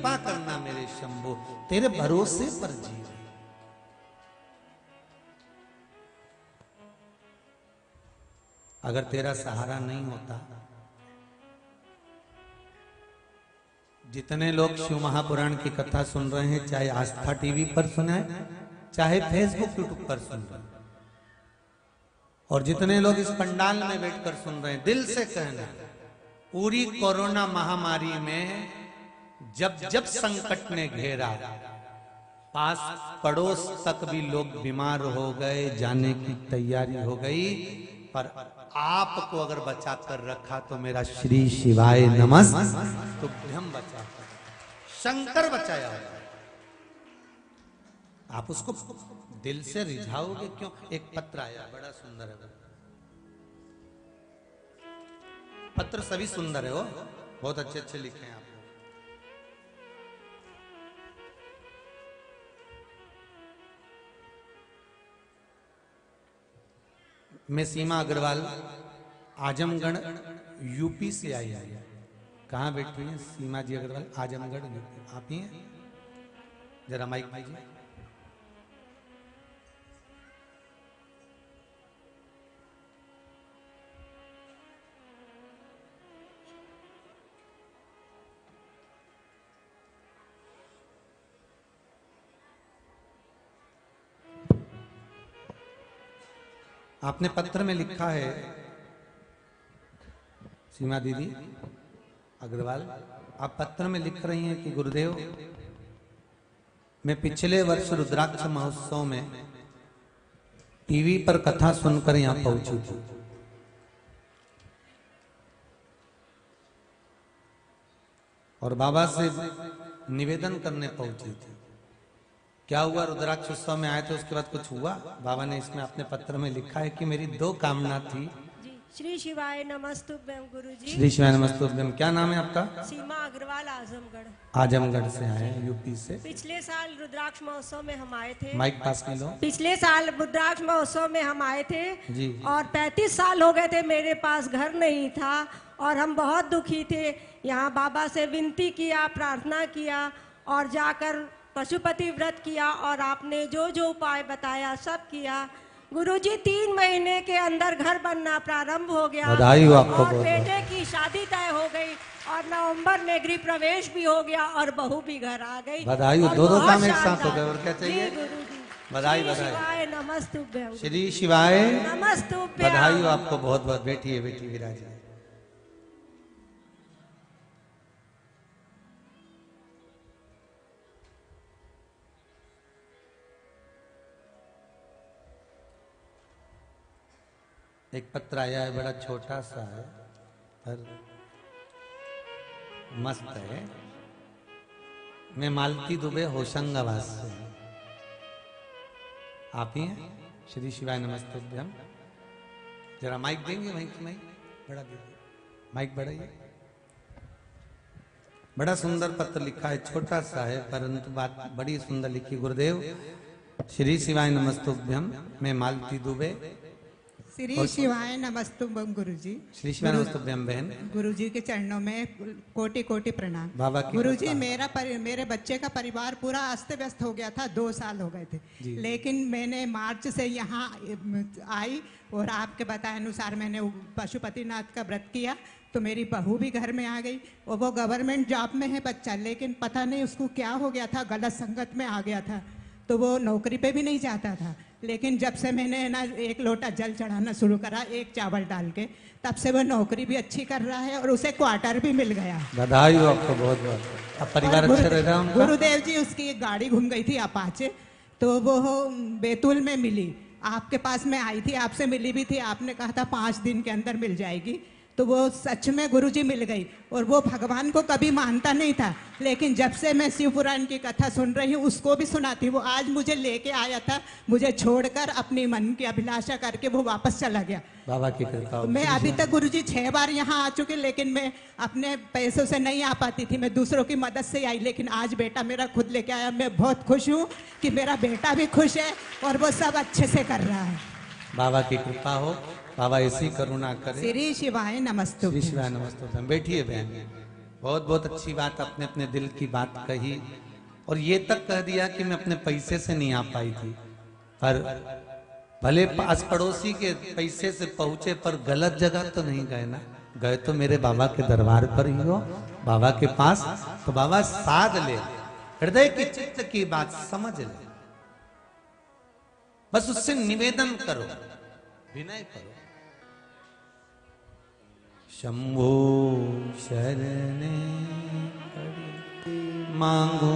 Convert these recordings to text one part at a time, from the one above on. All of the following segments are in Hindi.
कृपा करना मेरे शंभो, तेरे भरोसे पर जी रहे। अगर तेरा सहारा नहीं होता, जितने लोग शिव महापुराण की कथा सुन रहे हैं, चाहे आस्था टीवी पर सुने, चाहे फेसबुक यूट्यूब पर सुन रहे हैं, और जितने लोग इस पंडाल में बैठकर सुन रहे हैं, दिल से कहना, पूरी कोरोना महामारी में जब जब संकट ने घेरा, पास पड़ोस तक भी लोग बीमार हो गए, जाने की तैयारी हो गई, पर आपको अगर बचा कर रखा तो मेरा श्री शिवाय नमस्तुभ्यम बचा कर, शंकर बचाया। आप उसको दिल से रिझाओगे क्यों? एक पत्र आया, बड़ा सुंदर है पत्र, सभी सुंदर है वो, बहुत अच्छे अच्छे लिखे हैं आप। मैं सीमा अग्रवाल आजमगढ़ यूपी से आई है। कहाँ बैठी हुई है सीमा जी अग्रवाल? आजमगढ़ यूपी। आप ही हैं? जरा माइक दीजिए। आपने पत्र में लिखा है, सीमा दीदी अग्रवाल, आप पत्र में लिख रही हैं कि गुरुदेव, मैं पिछले वर्ष रुद्राक्ष महोत्सव में टीवी पर कथा सुनकर यहां पहुंची थी। और बाबा से निवेदन करने पहुंची थी। क्या हुआ? रुद्राक्ष उत्सव में आए थे, उसके बाद कुछ हुआ? बाबा ने इसमें अपने पत्र में लिखा है कि मेरी 2 कामना थी। श्री शिवाय नमस्तुभ्यम गुरुजी। श्री शिवाय नमस्तुभ्यम। क्या नाम है आपका? सीमा अग्रवाल, आजमगढ़। आजमगढ़ से आए हैं, यूपी से। पिछले साल रुद्राक्ष महोत्सव में हम आए थे। माइक पास कर लो। पिछले साल रुद्राक्ष महोत्सव में हम आए थे जी। और 35 साल हो गए थे, मेरे पास घर नहीं था और हम बहुत दुखी थे। यहाँ बाबा से विनती किया, प्रार्थना किया और जाकर पशुपति व्रत किया और आपने जो जो उपाय बताया सब किया। गुरुजी 3 महीने के अंदर घर बनना प्रारंभ हो गया। बधाई हो आपको। और बेटे की शादी तय हो गई और नवंबर में गृह प्रवेश भी हो गया और बहू भी घर आ गई। बधाई हो, 2 काम एक साथ हो गए। और क्या चाहिए? बधाई श्री बधाई। शिवाय नमस्तुभ्यम। श्री शिवाय नमस्तुभ्यम। बधाई हो आपको बहुत बहुत। बैठिए बैठिए विराजिए। एक पत्र आया है, बड़ा छोटा सा है पर मस्त है। मैं मालती दुबे होशंगाबाद से। आप ही हैं? श्री शिवाय नमस्तुभ्यम। जरा माइक देंगे? माइक बड़ा दीजिए, माइक बढ़ाइए। बड़ा सुंदर पत्र लिखा है, छोटा सा है परंतु बात बड़ी सुंदर लिखी। गुरुदेव श्री शिवाय नमस्तुभ्यम। मैं मालती दुबे। श्री शिवाय नमस्तुभ्यम गुरुजी। श्री शिवाय नमस्तुभ्यम बहन। गुरुजी के चरणों में कोटि कोटि प्रणाम। बाबा की गुरुजी, मेरे बच्चे का परिवार पूरा अस्त व्यस्त हो गया था। 2 साल हो गए थे, लेकिन मैंने मार्च से यहाँ आई और आपके बताए अनुसार मैंने पशुपतिनाथ का व्रत किया तो मेरी बहू भी घर में आ गई। और वो गवर्नमेंट जॉब में है बच्चा, लेकिन पता नहीं उसको क्या हो गया था, गलत संगत में आ गया था तो वो नौकरी पे भी नहीं जाता था। लेकिन जब से मैंने ना 1 लोटा जल चढ़ाना शुरू करा 1 चावल डाल के, तब से वो नौकरी भी अच्छी कर रहा है और उसे क्वार्टर भी मिल गया। बधाई हो आपको बहुत बहुत। अब परिवार अच्छा रह रहा है। गुरुदेव जी, उसकी एक गाड़ी घूम गई थी अपाचे, तो वो बैतूल में मिली। आपके पास में आई थी, आपसे मिली भी थी, आपने कहा था 5 दिन के अंदर मिल जाएगी। तो वो सच में गुरुजी मिल गई। और वो भगवान को कभी मानता नहीं था, लेकिन जब से मैं शिव पुराण की कथा सुन रही हूँ उसको भी सुनाती। वो आज मुझे लेके आया था, मुझे छोड़कर अपनी मन की अभिलाषा करके वो वापस चला गया। बाबा की कृपा। मैं अभी तक गुरुजी 6 बार यहाँ आ चुकी, लेकिन मैं अपने पैसों से नहीं आ पाती थी, मैं दूसरों की मदद से आई। लेकिन आज बेटा मेरा खुद लेके आया। मैं बहुत खुश हूँ कि मेरा बेटा भी खुश है और वो सब अच्छे से कर रहा है। बाबा की कृपा हो, बाबा ऐसी करुणा करे। श्री शिवाय नमस्तुभ्यम। श्री शिवाय नमस्तुभ्यम। बैठिए बहन, बहुत बहुत अच्छी बात, अपने अपने दिल की बात कही, और ये तक कह दिया कि मैं अपने पैसे से नहीं आ पाई थी, पर भले पास पड़ोसी के पैसे से पहुंचे, पर गलत जगह तो नहीं गए ना, गए तो मेरे बाबा के दरबार पर ही हो, बाबा के पास। तो बाबा साध ले, हृदय की चित्त की बात समझ ले, बस उससे निवेदन करो, विनय करो। शंभो शरणे मांगू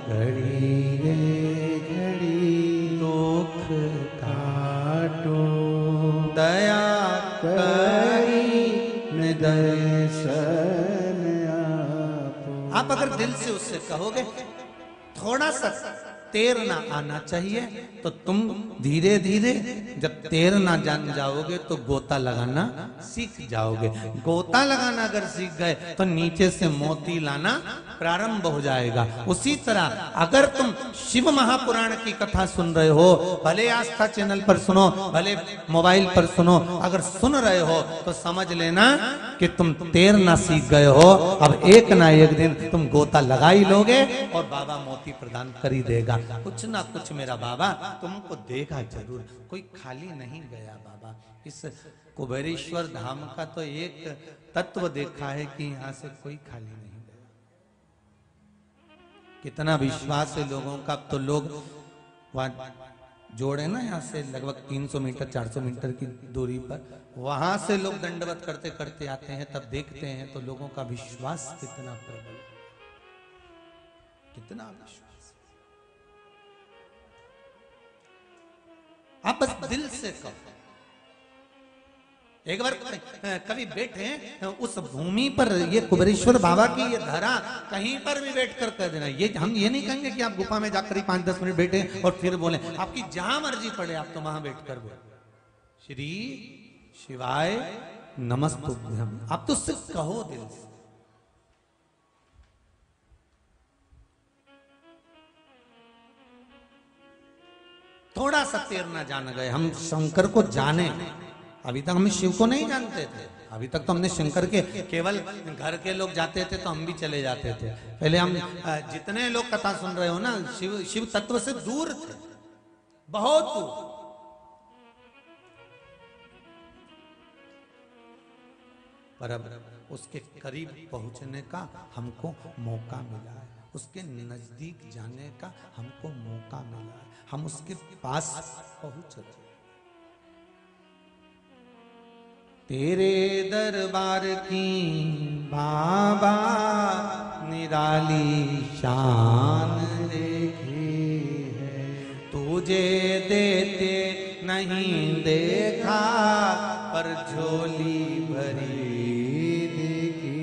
घड़ी रे घड़ी, दुख काटो दया करी दर्शन आप अगर दिल से उससे कहोगे, थोड़ा सा तैरना आना चाहिए, तो तुम धीरे धीरे जब तैरना जान जाओगे तो गोता लगाना सीख जाओगे। गोता लगाना अगर सीख गए तो नीचे से मोती लाना प्रारंभ हो जाएगा। उसी तरह अगर तुम शिव महापुराण की कथा सुन रहे हो, भले आस्था चैनल पर सुनो, भले मोबाइल पर सुनो, अगर सुन रहे हो तो समझ लेना कि तुम तैरना सीख गए हो। अब एक ना एक दिन तुम गोता लगा ही लोगे और बाबा मोती प्रदान कर ही देगा। कुछ ना कुछ मेरा बाबा तुमको देगा जरूर, कोई खाली नहीं गया बाबा। इस कुबेरेश्वर धाम का तो एक तत्व देखा है कि यहाँ से कोई खाली नहीं गया। कितना विश्वास है लोगों का। अब तो लोग वहाँ जोड़े ना, यहाँ से लगभग 300 मीटर 400 मीटर की दूरी पर, वहां से लोग दंडवत करते करते आते हैं, तब देखते हैं तो लोगों का विश्वास कितना प्रबल, कितना विश्वास। आप बस दिल से कहो। एक बार कभी बैठे उस भूमि पर, ये कुबेरेश्वर बाबा की ये धरा, कहीं पर भी बैठ कर कह देना। ये हम ये नहीं कहेंगे कि आप गुफा में जाकर ही 5-10 मिनट बैठे और फिर बोले, आपकी जहां मर्जी पड़े आप तो वहां बैठकर बोले श्री शिवाय नमस्तुभ्यम। आप तो सिर्फ कहो दिल से। थोड़ा सा तैरना जान गए, हम शंकर को जाने। अभी तक हम शिव को नहीं जानते थे, अभी तक तो हमने शंकर के केवल घर के लोग जाते थे तो हम भी चले जाते थे। पहले हम जितने लोग कथा सुन रहे हो ना, शिव तत्व से दूर थे, बहुत दूर। पर अब उसके करीब पहुंचने का हमको मौका मिला है, उसके नजदीक जाने का हमको मौका मिला है, हम उसके पास पहुंच रहे। तेरे दरबार की बाबा निराली शान देखी है, तुझे देते नहीं देखा पर झोली भरी देखी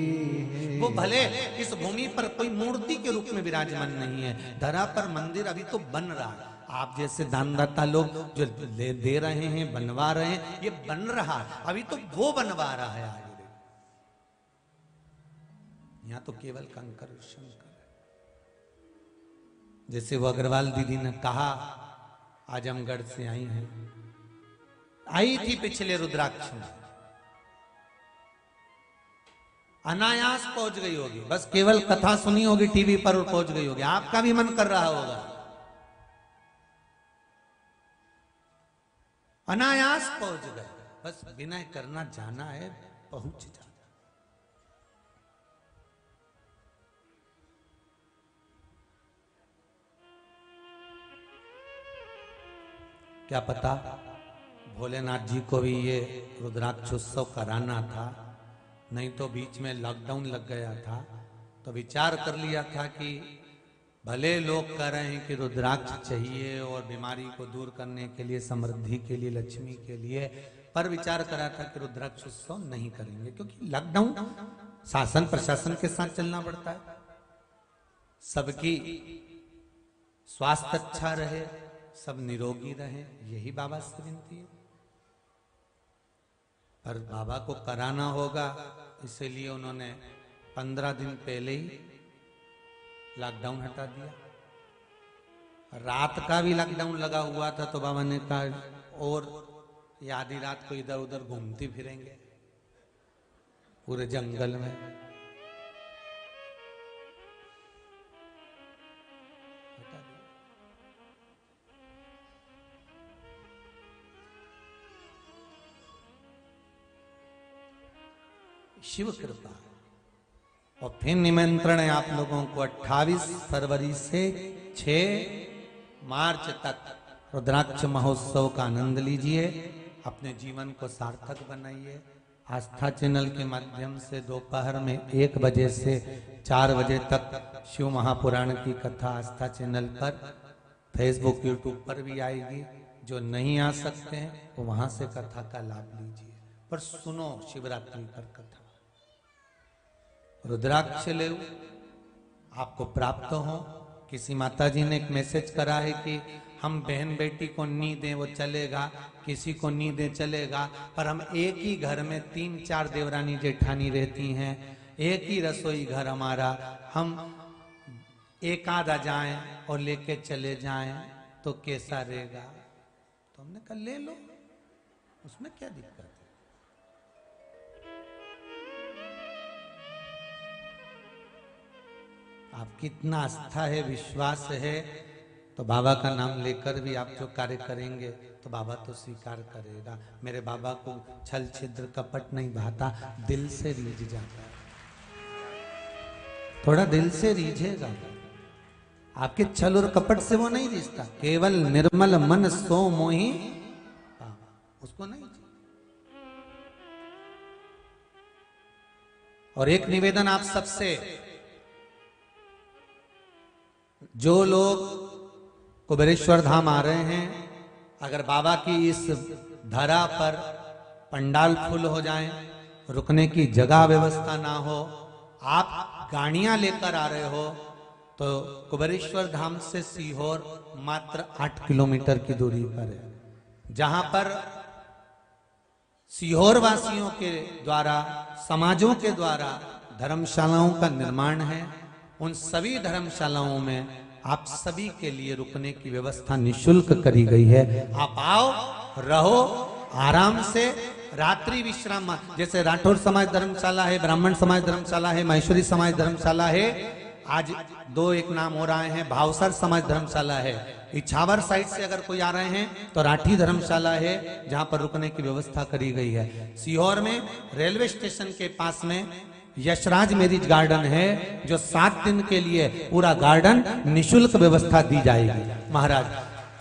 है। वो भले इस भूमि पर कोई मूर्ति के रूप में विराजमान नहीं है, धरा पर मंदिर अभी तो बन रहा है। आप जैसे दानदाता लोग जो दे रहे हैं, बनवा रहे हैं, ये बन रहा है, अभी तो वो बनवा रहा है आगे। यहाँ तो केवल कंकर शंकर है। जैसे वो अग्रवाल दीदी ने कहा, आजमगढ़ से आई हैं, आई थी पिछले रुद्राक्ष में, अनायास पहुंच गई होगी, बस केवल कथा सुनी होगी टीवी पर और पहुंच गई होगी। आपका भी मन कर रहा होगा, अनायास पहुंच गए, बस विनय करना जाना है, पहुंच जाना। क्या पता भोलेनाथ जी को भी ये रुद्राक्ष उत्सव कराना था, नहीं तो बीच में लॉकडाउन लग गया था, तो विचार कर लिया था कि भले लोग कह रहे हैं कि रुद्राक्ष चाहिए और बीमारी को दूर करने के लिए, समृद्धि के लिए, लक्ष्मी के लिए, पर विचार करा था कि रुद्राक्ष उत्सव नहीं करेंगे, क्योंकि लॉकडाउन, शासन प्रशासन के साथ चलना पड़ता है, सबकी स्वास्थ्य अच्छा रहे, सब निरोगी रहे, यही बाबा से विनती है। पर बाबा को कराना होगा, इसीलिए उन्होंने 15 दिन पहले ही लॉकडाउन हटा दिया। रात का भी लॉकडाउन लगा हुआ था, तो बाबा ने कहा और आधी रात को इधर उधर घूमती फिरेंगे पूरे जंगल में, शिव कृपा। और फिर निमंत्रण है आप लोगों को 28 फरवरी से 6 मार्च तक रुद्राक्ष महोत्सव का आनंद लीजिए, अपने जीवन को सार्थक बनाइए। आस्था चैनल के माध्यम से दोपहर में 1 बजे से 4 बजे तक शिव महापुराण की कथा आस्था चैनल पर, फेसबुक यूट्यूब पर भी आएगी। जो नहीं आ सकते हैं वो वहां से कथा का लाभ लीजिए, पर सुनो शिवरात्रि पर कथा। रुद्राक्ष ले आपको प्राप्त हो। किसी माता जी ने एक मैसेज करा है कि हम बहन बेटी को नी दें वो चलेगा, किसी को नी दें चलेगा, पर हम एक ही घर में 3-4 देवरानी जेठानी रहती हैं, एक ही रसोई घर हमारा, हम एक आधा जाएं और लेके चले जाएं तो कैसा रहेगा? तो हमने कहा ले लो, उसमें क्या दिक्कत है। आपकी इतना आस्था है, विश्वास है, तो बाबा का नाम लेकर भी आप जो कार्य करेंगे तो बाबा तो स्वीकार करेगा। मेरे बाबा को छल छिद्र कपट नहीं भाता, दिल से रीझ जाता है। थोड़ा दिल से रीझेगा, आपके छल और कपट से वो नहीं रिश्ता, केवल निर्मल मन सो मोही उसको नहीं। और एक निवेदन आप सबसे, जो लोग कुबेरेश्वर धाम आ रहे हैं, अगर बाबा की इस धरा पर पंडाल फुल हो जाएं, रुकने की जगह व्यवस्था ना हो, आप गाड़ियां लेकर आ रहे हो, तो कुबेरेश्वर धाम से सीहोर मात्र 8 किलोमीटर की दूरी पर है, जहां पर सीहोर वासियों के द्वारा, समाजों के द्वारा धर्मशालाओं का निर्माण है। उन सभी धर्मशालाओं में आप सभी के लिए रुकने की व्यवस्था निशुल्क करी गई है। आप आओ, रहो आराम से, रात्रि विश्राम, जैसे राठौर समाज धर्मशाला है, ब्राह्मण समाज धर्मशाला है, महेश्वरी समाज धर्मशाला है, आज 2 एक नाम हो रहे हैं, भावसर समाज धर्मशाला है। इछावर साइड से अगर कोई आ रहे हैं तो राठी धर्मशाला है, जहां पर रुकने की व्यवस्था करी गई है। सीहोर में रेलवे स्टेशन के पास में यशराज मैरिज गार्डन है, जो 7 दिन के लिए पूरा गार्डन निशुल्क व्यवस्था दी जाएगी। महाराज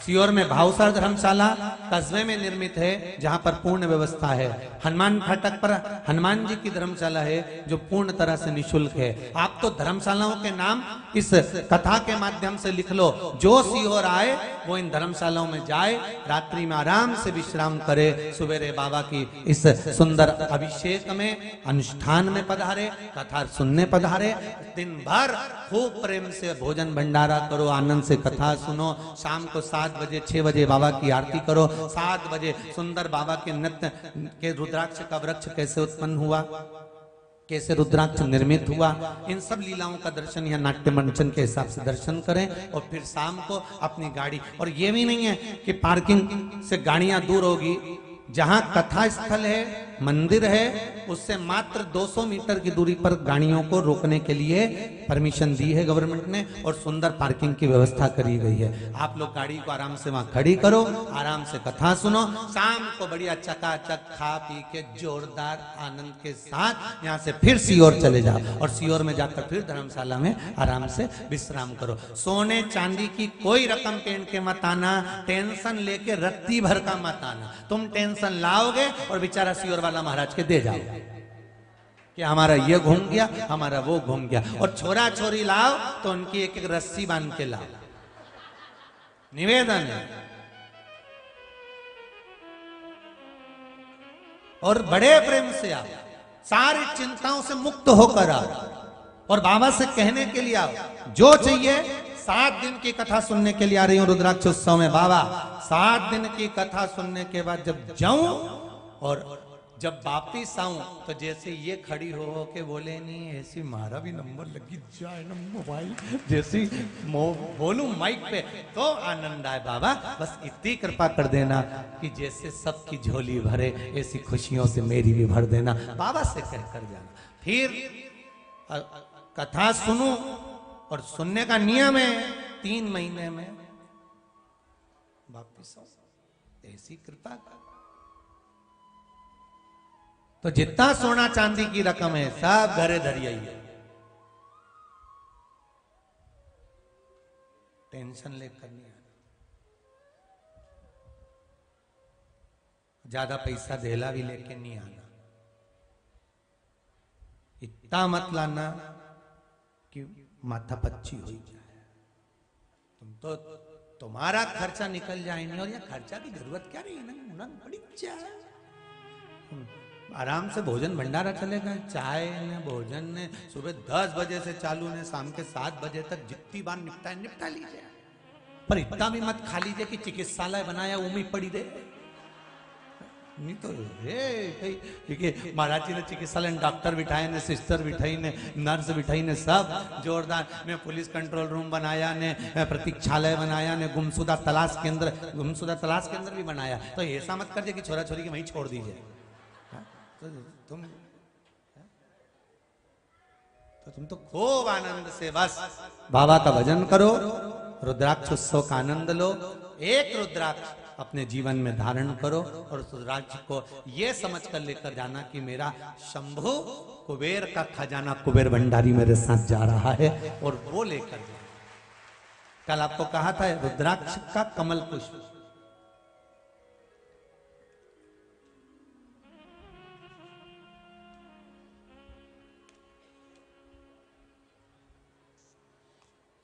सीहोर में भावसर धर्मशाला कस्बे में निर्मित है, जहां पर पूर्ण व्यवस्था है। हनुमान फाटक पर हनुमान जी की धर्मशाला है, जो पूर्ण तरह से निशुल्क है। आप तो धर्मशालाओं के नाम इस कथा के माध्यम से लिख लो, जो सीहोर आए वो इन धर्मशालाओं में जाए, रात्रि में आराम से विश्राम करे, सवेरे बाबा की इस सुंदर अभिषेक में, अनुष्ठान में पधारे, कथा सुनने पधारे। दिन भर खूब प्रेम से भोजन भंडारा करो, आनंद से कथा सुनो। शाम को 7 बजे 6 बजे बाबा की आरती करो, 7 बजे सुंदर बाबा के नृत्य के रुद्राक्ष का वृक्ष कैसे उत्पन्न हुआ, कैसे रुद्राक्ष निर्मित हुआ, इन सब लीलाओं का दर्शन यहाँ नाट्य मंचन के हिसाब से दर्शन करें। और फिर शाम को अपनी गाड़ी, और ये भी नहीं है कि पार्किंग से गाड़ियां दूर होगी, जहां कथा स्थल है, मंदिर है, उससे मात्र 200 मीटर की दूरी पर गाड़ियों को रोकने के लिए परमिशन दी है गवर्नमेंट ने, और सुंदर पार्किंग की व्यवस्था करी गई है। आप लोग गाड़ी को आराम से वहां खड़ी करो, आराम से कथा सुनो, शाम को बढ़िया चकाचक खा पी के जोरदार आनंद के साथ यहाँ से फिर सीहोर चले जाओ, और सीहोर में जाकर फिर धर्मशाला में आराम से विश्राम करो। सोने चांदी की कोई रकम पेंट के मत आना, टेंशन लेके रत्ती भर का मत आना। तुम टेंशन लाओगे और बेचारा सीहोर वाला महाराज के दे जाओ कि हमारा ये घूम गया, हमारा वो घूम गया। और छोरा छोरी लाओ तो उनकी एक एक रस्सी बांध के लाओ, निवेदन है। और बड़े प्रेम से आओ, सारी चिंताओं से मुक्त होकर आओ, और बाबा से कहने के लिए आओ जो चाहिए। 7 दिन की कथा सुनने के लिए आ रही हूं रुद्राक्ष उत्सव में बाबा। 7 दिन की कथा सुनने के बाद जब जाऊं और जब वापिस आऊं, तो जैसे ये खड़ी हो के बोले, नहीं ऐसी मारा भी नंबर लगी जाए ना मोबाइल, जैसी बोलूं माइक पे तो आनंद आए। बाबा बस इतनी कृपा कर देना कि जैसे सबकी झोली भरे, ऐसी खुशियों से मेरी भी भर देना। बाबा से कहकर जाना। फिर कथा सुनूं, और सुनने का नियम है 3 महीने में वापिस आऊं, ऐसी कृपा कर। तो जितना सोना चांदी की रकम है सब घरे धरी आई है, टेंशन लेकर नहीं आना। ज्यादा पैसा धेला भी लेके नहीं आना। इतना मत लाना कि माथा पच्ची हो जाए। तुम तो तुम्हारा खर्चा निकल जाए नहीं, और यह खर्चा की जरूरत क्या रही है ना, बड़ी चाय आराम से भोजन भंडारा चलेगा। चाय ने भोजन ने सुबह 10 बजे से चालू ने शाम के 7 बजे तक जितनी बार निपटा लीजिए। पर इतना भी मत खा लीजिए कि चिकित्सालय बनाया वो में पड़ी दे। नहीं तो देखिए महाराज जी ने चिकित्सालय में डॉक्टर बिठाए ने, सिस्टर बिठाई ने, नर्स बिठाई ने, सब जोरदार ने। पुलिस कंट्रोल रूम बनाया ने, प्रतीक्षालय बनाया ने, गुमशुदा तलाश केंद्र भी बनाया। तो ऐसा मत कर दे कि छोरा छोरी की वहीं छोड़ दीजिए। तो तुम तो खूब आनंद से बस बाबा का भजन करो, रुद्राक्ष उत्सव का आनंद लो। एक रुद्राक्ष अपने जीवन में धारण करो और उस रुद्राक्ष को ये समझ कर लेकर जाना कि मेरा शंभु कुबेर का खजाना कुबेर भंडारी मेरे साथ जा रहा है, और वो लेकर जाए। कल आपको कहा था रुद्राक्ष का कमल पुष्प,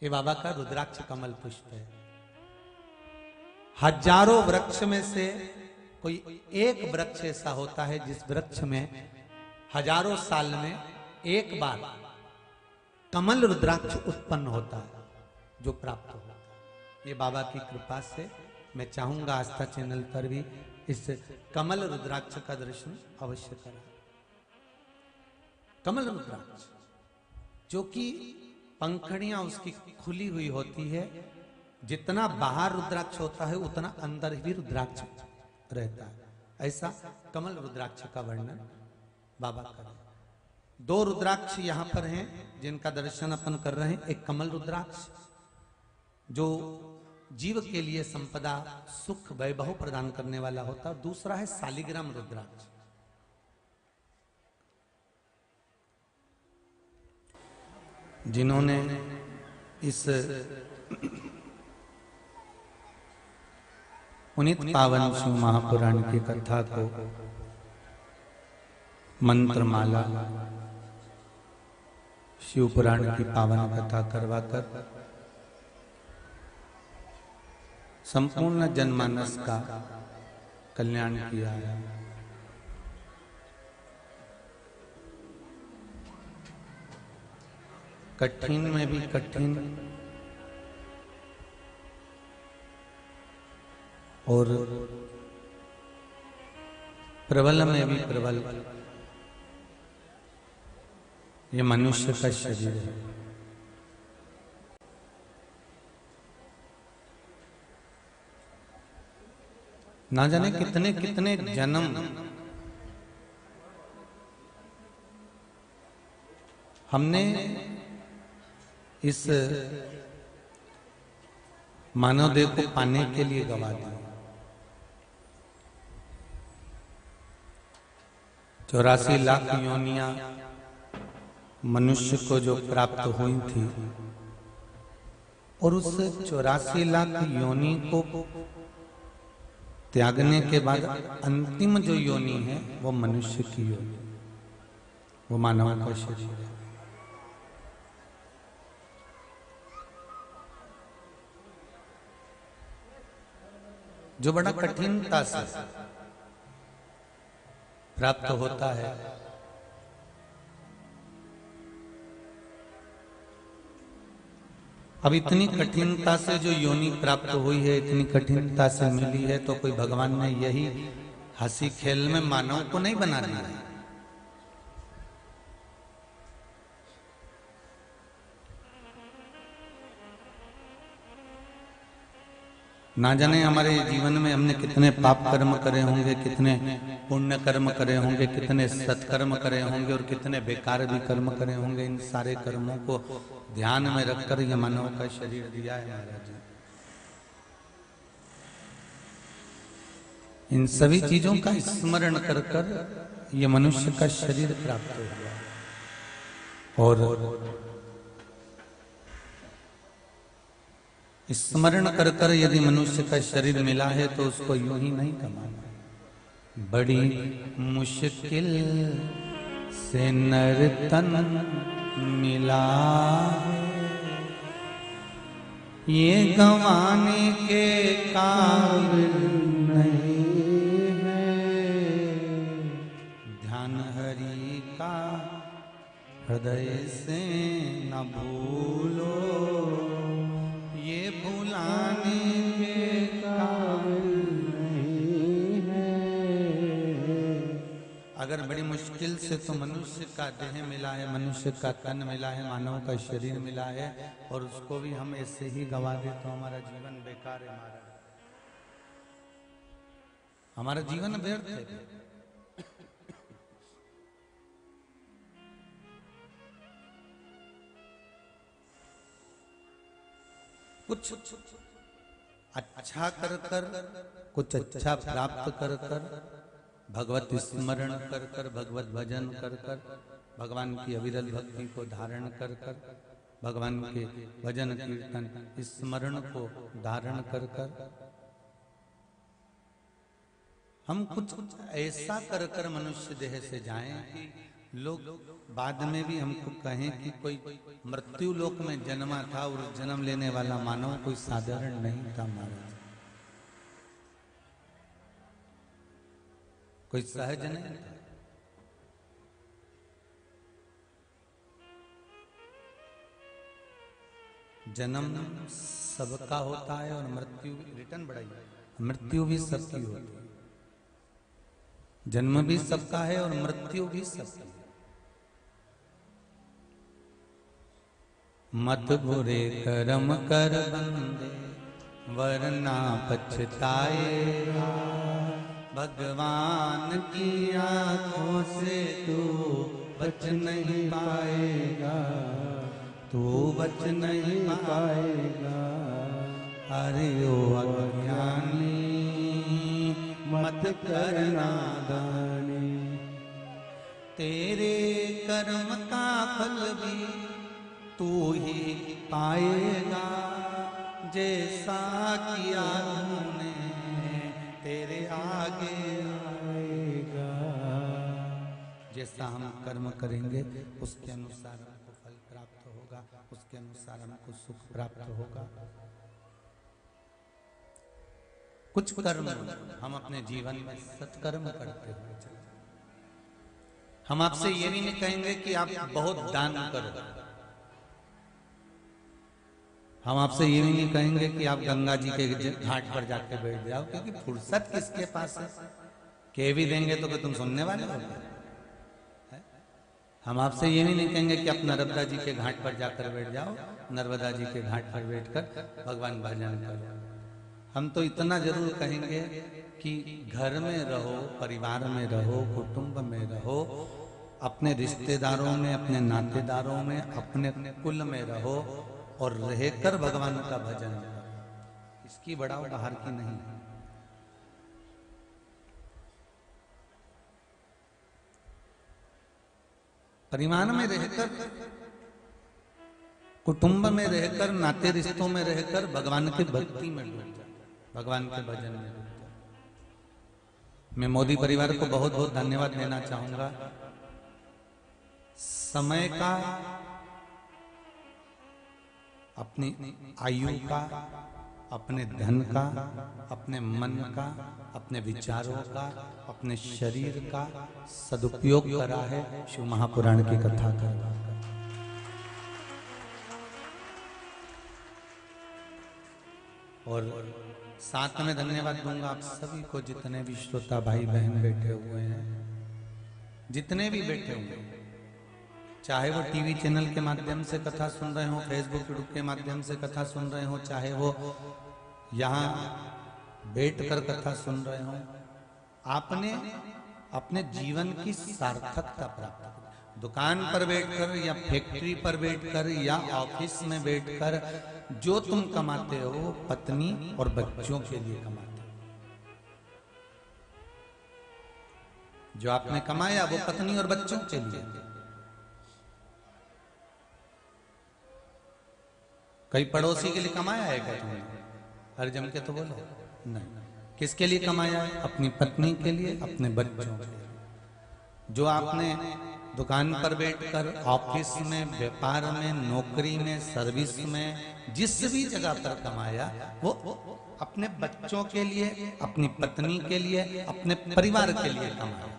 ये बाबा का रुद्राक्ष कमल पुष्प है। हजारों वृक्ष में से कोई एक वृक्ष ऐसा होता है जिस वृक्ष में हजारों साल में एक बार कमल रुद्राक्ष उत्पन्न होता है, जो प्राप्त होता है। ये बाबा की कृपा से मैं चाहूंगा आस्था चैनल पर भी इस कमल रुद्राक्ष का दर्शन अवश्य करें। कमल रुद्राक्ष जो कि पंखड़ियां उसकी खुली हुई होती है, जितना बाहर रुद्राक्ष होता है उतना अंदर भी रुद्राक्ष रहता है। ऐसा कमल रुद्राक्ष का वर्णन बाबा कर रहे हैं। 2 रुद्राक्ष यहाँ पर हैं जिनका दर्शन अपन कर रहे हैं। एक कमल रुद्राक्ष जो जीव के लिए संपदा सुख वैभव प्रदान करने वाला होता है, दूसरा है शालिग्राम रुद्राक्ष। जिन्होंने इस पुनीत पावन शिव महापुराण की कथा को मंत्रमाला शिव पुराण की पावन कथा करवाकर संपूर्ण जनमानस का कल्याण किया है। कठिन में भी कठिन और प्रबल में भी प्रबल ये मनुष्य का शरीर है। ना जाने कितने कितने जन्म हमने इस मानव देह को पाने के लिए गवा दिया। 84 लाख योनियां मनुष्य को जो प्राप्त हुई थी, और उस 84 लाख योनि को त्यागने के बाद अंतिम जो योनि है वो मनुष्य की योनि, वो मानव का शरीर है। जो बड़ा कठिनता से प्राप्त होता है। अब इतनी कठिनता से जो योनि प्राप्त हुई है, इतनी कठिनता से मिली है, तो कोई भगवान ने यही हंसी खेल में मानव को नहीं बना दिया है। ना जाने हमारे जीवन में हमने कितने पाप कर्म करे होंगे, कितने पुण्य कर्म करे होंगे, कितने सत्कर्म करे होंगे और कितने बेकार भी कर्म करे होंगे। इन सारे कर्मों को ध्यान में रखकर ये मानव का शरीर दिया है महाराज जी। इन सभी चीजों का स्मरण कर कर ये मनुष्य का शरीर प्राप्त हुआ। और स्मरण कर कर यदि मनुष्य का शरीर मिला है तो उसको यूं ही नहीं कमाना। बड़ी मुश्किल से नर तन मिला ये गंवाने के काबिल नहीं है। ध्यान हरि का हृदय से न भूलो ये भुलाने के काबिल नहीं है। अगर बड़ी मुश्किल से तो मनुष्य का देह मिला है, मनुष्य का तन मिला है, मानव का शरीर मिला है, और उसको भी हम ऐसे ही गवा दे तो हमारा जीवन बेकार है, हमारा जीवन व्यर्थ है। कुछ अच्छा कर कर, कुछ अच्छा प्राप्त कर कर, भगवत स्मरण कर कर, भगवत भजन कर कर, भगवान की अविरल भक्ति को धारण कर कर, भगवान के भजन कीर्तन स्मरण को धारण कर कर, हम कुछ ऐसा कर कर मनुष्य देह से जाएं कि लोग बाद में भी हमको कहें कि कोई मृत्यु लोक में जन्मा था और जन्म लेने वाला मानव कोई साधारण नहीं था, महाराज कोई सहज नहीं था। जन्म सबका होता है और मृत्यु रिटर्न बढ़ाई, मृत्यु भी सबकी होती है। जन्म भी सबका है और मृत्यु भी सबकी है। मत बुरे कर्म कर बंदे वरना पछताएगा, भगवान की आंखों से तू बच नहीं पाएगा, तू बच नहीं पाएगा। अरे ओ अज्ञानी मत करना दानी, तेरे कर्म का फल भी तू ही पाएगा, जैसा किया तूने तेरे आगे आएगा। जैसा हम कर्म करेंगे उसके अनुसार हमको फल प्राप्त होगा, उसके अनुसार हमको सुख प्राप्त होगा। कुछ कर्म हम अपने जीवन में सत्कर्म करते हुए चले। हम आपसे ये भी नहीं कहेंगे कि आप बहुत दान करो, हम आपसे ये भी नहीं कहेंगे कि आप गंगा जी के घाट पर जाके बैठ जाओ, क्योंकि फुर्सत किसके पास है। कह भी देंगे तो तुम सुनने वाले हो। हम आपसे ये भी नहीं कहेंगे कि आप नर्मदा जी के घाट पर जाकर बैठ जाओ, नर्मदा जी के घाट पर बैठकर भगवान भजन करो। हम तो इतना जरूर कहेंगे कि घर में रहो, परिवार में रहो, कुटुंब में रहो, अपने रिश्तेदारों में, अपने नातेदारों में, अपने कुल में रहो और रहकर भगवान का भजन करो। इसकी बढ़ाव बाहर की नहीं है। परिवार में रहकर, कुटुंब में रहकर, नाते रिश्तों में रहकर भगवान की भक्ति में डूब जाए, भगवान के भजन में डूब जाए। मैं मोदी परिवार को बहुत बहुत धन्यवाद देना चाहूंगा। समय का, अपनी आयु का, अपने धन का, अपने मन का, अपने विचारों का, अपने शरीर का सदुपयोग करा है शिव महापुराण की कथा का। और साथ में धन्यवाद दूंगा आप सभी को, जितने भी श्रोता भाई बहन बैठे हुए हैं, जितने भी बैठे हुए हैं, चाहे वो टीवी चैनल के माध्यम से कथा सुन रहे हो, फेसबुक यूट्यूब के माध्यम से कथा सुन रहे हो, चाहे वो यहाँ बैठकर कथा सुन रहे हो, आपने अपने जीवन की सार्थकता प्राप्त की। दुकान पर बैठकर या फैक्ट्री पर बैठकर या ऑफिस में बैठकर जो तुम कमाते हो, पत्नी और बच्चों के लिए कमाते हो। जो आपने कमाया वो पत्नी और बच्चों के लिए। कई पड़ोसी के लिए कमाया है क्या तुमने? हर जम के तो बोलो नहीं। किसके लिए कमाया है? अपनी पत्नी के लिए, अपने बच्चों के लिए। जो आपने दुकान पर बैठकर, ऑफिस में, व्यापार में, नौकरी में, सर्विस में, जिस भी जगह पर कमाया वो अपने बच्चों के लिए, अपनी पत्नी के लिए, अपने परिवार के लिए कमाया।